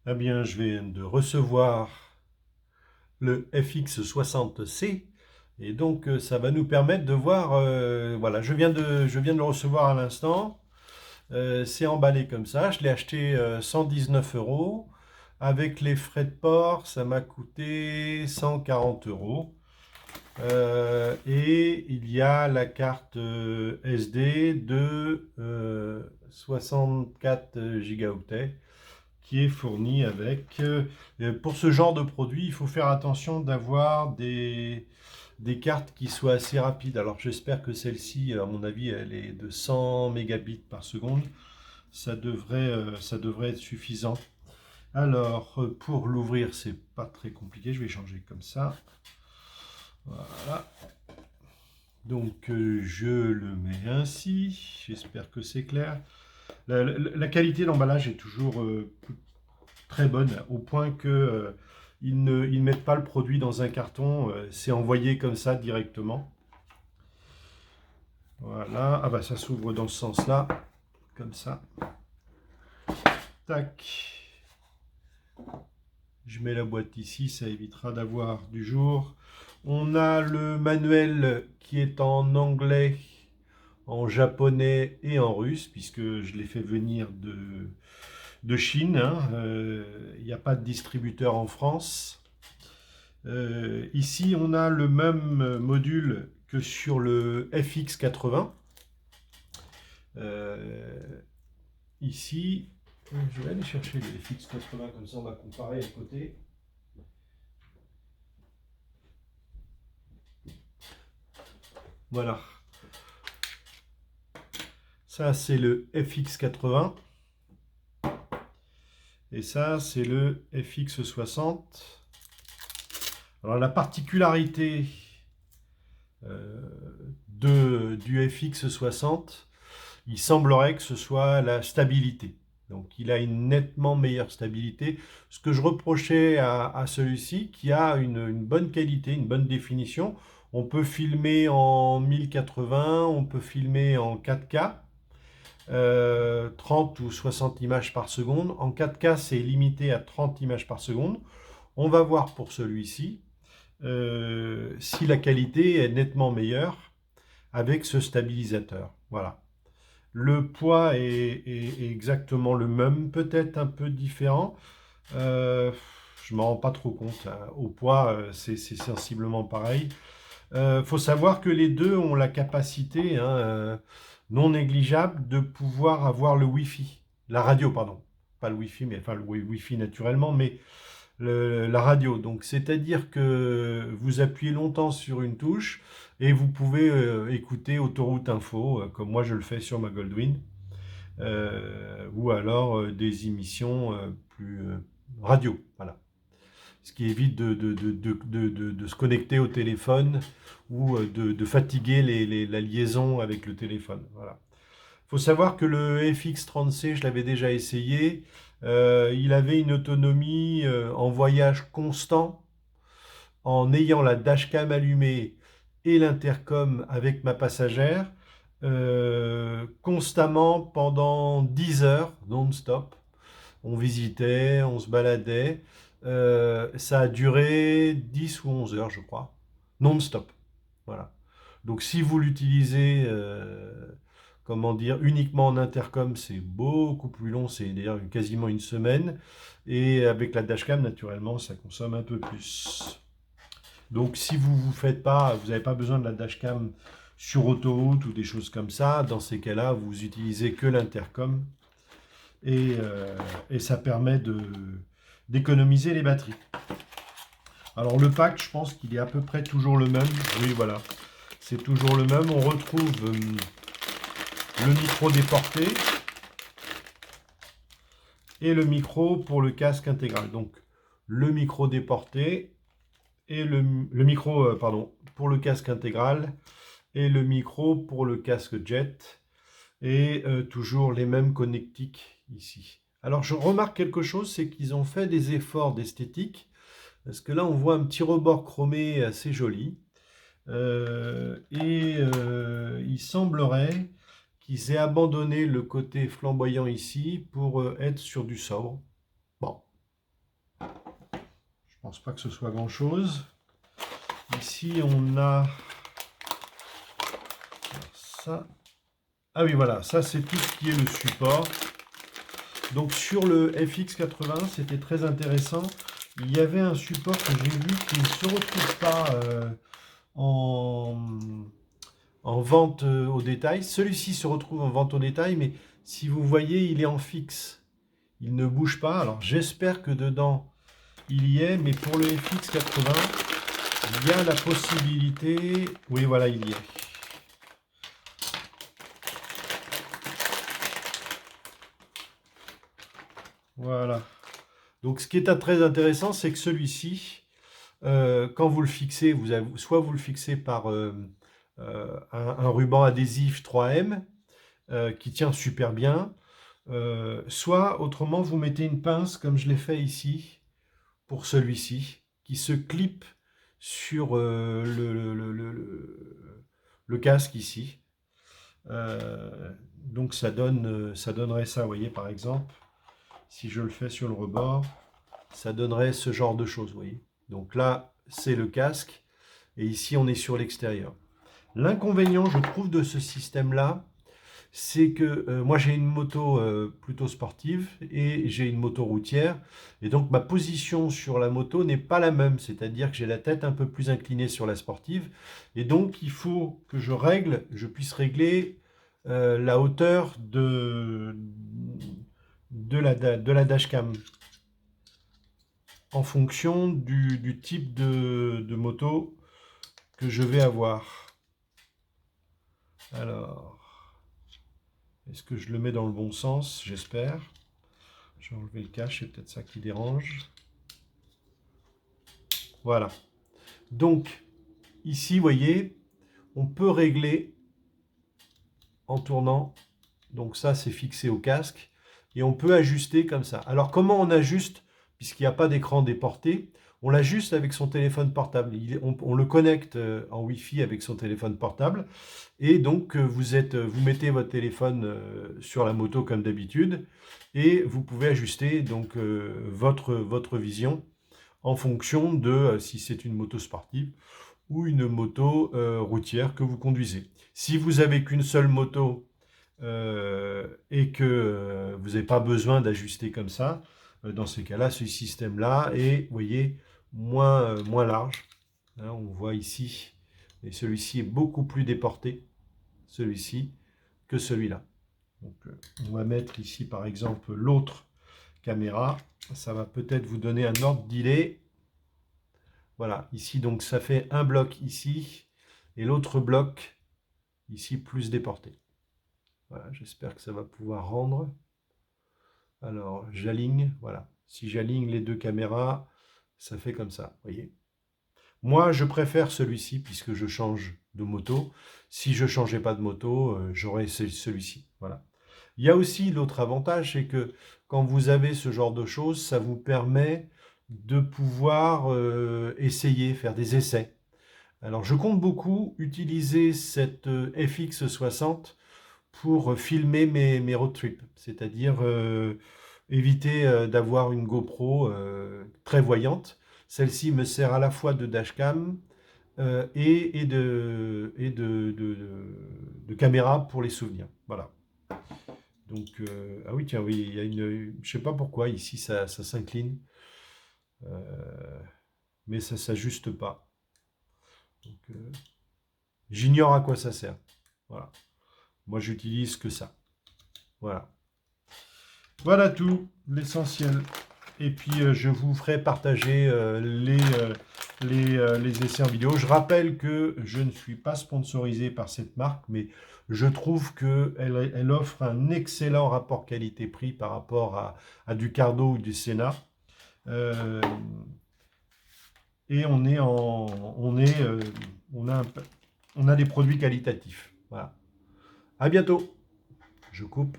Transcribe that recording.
Eh bien, je viens de recevoir le FX60C et donc ça va nous permettre de voir. Voilà, je viens de le recevoir à l'instant. C'est emballé comme ça. Je l'ai acheté 119 euros. Avec les frais de port, ça m'a coûté 140 euros. Et il y a la carte SD de 64 gigaoctets qui est fournie avec. Pour ce genre de produit, il faut faire attention d'avoir des cartes qui soient assez rapides. Alors j'espère que celle-ci, à mon avis, elle est de 100 mégabits par seconde. Ça devrait être suffisant. Alors, pour l'ouvrir, c'est pas très compliqué. Je vais changer comme ça. Voilà. Donc, je le mets ainsi. J'espère que c'est clair. La qualité d'emballage est toujours très bonne, au point que ils ne mettent pas le produit dans un carton. C'est envoyé comme ça directement. Voilà. Ah bah ça s'ouvre dans ce sens-là, comme ça. Tac. Je mets la boîte ici, ça évitera d'avoir du jour. On a le manuel qui est en anglais, en japonais et en russe, puisque je l'ai fait venir de Chine. Hein. Il n'y a pas de distributeur en France. Ici, on a le même module que sur le FX80. Ici, je vais aller chercher le FX80, comme ça on va comparer à côté. Voilà. Ça, c'est le FX80. Et ça, c'est le FX60. Alors, la particularité du FX60, il semblerait que ce soit la stabilité. Donc il a une nettement meilleure stabilité. Ce que je reprochais à celui-ci, qui a une bonne qualité, une bonne définition, on peut filmer en 1080, on peut filmer en 4K, 30 ou 60 images par seconde. En 4K, c'est limité à 30 images par seconde. On va voir pour celui-ci si la qualité est nettement meilleure avec ce stabilisateur. Voilà. Le poids est exactement le même, peut-être un peu différent. Je ne m'en rends pas trop compte. Hein. Au poids, c'est sensiblement pareil. Faut savoir que les deux ont la capacité hein, non négligeable de pouvoir avoir le Wi-Fi. La radio, pardon. Pas le Wi-Fi, mais enfin le Wi-Fi naturellement, mais la radio. Donc, c'est-à-dire que vous appuyez longtemps sur une touche et vous pouvez écouter Autoroute Info, comme moi je le fais sur ma Goldwyn, ou alors des émissions plus radio. Voilà. Ce qui évite de se connecter au téléphone ou de fatiguer la liaison avec le téléphone. Voilà. Il faut savoir que le FX30C, je l'avais déjà essayé. Il avait une autonomie en voyage constant, en ayant la dashcam allumée et l'intercom avec ma passagère, constamment pendant 10 heures, non-stop. On visitait, on se baladait. Ça a duré 10 ou 11 heures, je crois, non-stop. Voilà. Donc si vous l'utilisez, comment dire, uniquement en intercom, c'est beaucoup plus long, c'est d'ailleurs quasiment une semaine. Et avec la dashcam, naturellement, ça consomme un peu plus. Donc si vous faites pas, vous n'avez pas besoin de la dashcam sur autoroute ou des choses comme ça, dans ces cas-là, vous utilisez que l'intercom et ça permet d'économiser les batteries. Alors le pack, je pense qu'il est à peu près toujours le même. Oui, voilà. C'est toujours le même. On retrouve le micro déporté et le micro pour le casque intégral. Donc le micro déporté et le micro pardon, pour le casque intégral et le micro pour le casque jet et toujours les mêmes connectiques ici. Alors je remarque quelque chose, c'est qu'ils ont fait des efforts d'esthétique parce que là on voit un petit rebord chromé assez joli. Il semblerait qu'ils aient abandonné le côté flamboyant ici pour être sur du sobre. Bon, pense pas que ce soit grand-chose. Ici, on a ça. Ah oui, voilà, ça c'est tout ce qui est le support. Donc sur le FX80, c'était très intéressant. Il y avait un support que j'ai vu qui ne se retrouve pas en, en vente au détail. Celui-ci se retrouve en vente au détail, mais si vous voyez, il est en fixe. Il ne bouge pas. Alors j'espère que dedans, il y est, mais pour le FX80, il y a la possibilité... Oui, voilà, il y est. Voilà. Donc ce qui est très intéressant, c'est que celui-ci, quand vous le fixez, soit vous le fixez par un ruban adhésif 3M qui tient super bien, soit autrement vous mettez une pince comme je l'ai fait ici pour celui-ci, qui se clip sur le casque ici. Donc ça donnerait ça, vous voyez, par exemple, si je le fais sur le rebord, ça donnerait ce genre de choses, vous voyez. Donc là, c'est le casque, et ici, on est sur l'extérieur. L'inconvénient, je trouve, de ce système-là, c'est que moi, j'ai une moto plutôt sportive, et j'ai une moto routière, et donc ma position sur la moto n'est pas la même, c'est-à-dire que j'ai la tête un peu plus inclinée sur la sportive, et donc il faut que je puisse régler la hauteur de la dashcam en fonction du type de moto que je vais avoir. Alors, est-ce que je le mets dans le bon sens? J'espère. Je vais enlever le cache, c'est peut-être ça qui dérange. Voilà. Donc, ici, vous voyez, on peut régler en tournant. Donc ça, c'est fixé au casque. Et on peut ajuster comme ça. Alors, comment on ajuste, puisqu'il n'y a pas d'écran déporté? On l'ajuste avec son téléphone portable. On le connecte en Wi-Fi avec son téléphone portable. Et donc, vous mettez votre téléphone sur la moto comme d'habitude. Et vous pouvez ajuster donc, votre vision en fonction de si c'est une moto sportive ou une moto routière que vous conduisez. Si vous avez qu'une seule moto et que vous n'avez pas besoin d'ajuster comme ça, dans ces cas-là, ce système-là est, vous voyez, moins large. Hein, on voit ici, et celui-ci est beaucoup plus déporté, celui-ci, que celui-là. Donc, on va mettre ici, par exemple, l'autre caméra. Ça va peut-être vous donner un ordre d'idée. Voilà, ici, donc, ça fait un bloc ici, et l'autre bloc, ici, plus déporté. Voilà, j'espère que ça va pouvoir rendre. Alors, j'aligne, voilà. Si j'aligne les deux caméras, ça fait comme ça, vous voyez. Moi, je préfère celui-ci puisque je change de moto. Si je ne changeais pas de moto, j'aurais celui-ci. Voilà. Il y a aussi l'autre avantage, c'est que quand vous avez ce genre de choses, ça vous permet de pouvoir essayer, faire des essais. Alors, je compte beaucoup utiliser cette FX60 pour filmer mes road trips, c'est-à-dire éviter d'avoir une GoPro très voyante. Celle-ci me sert à la fois de dashcam et de caméra pour les souvenirs. Voilà. Donc, ah oui, tiens, oui, il y a je sais pas pourquoi, ici, ça s'incline, mais ça ne s'ajuste pas. Donc, j'ignore à quoi ça sert. Voilà. Moi, j'utilise que ça. Voilà. Voilà tout, l'essentiel. Et puis, je vous ferai partager les essais en vidéo. Je rappelle que je ne suis pas sponsorisé par cette marque, mais je trouve qu'elle offre un excellent rapport qualité-prix par rapport à du Cardo ou du Sena. Et on a des produits qualitatifs. Voilà. À bientôt. Je coupe.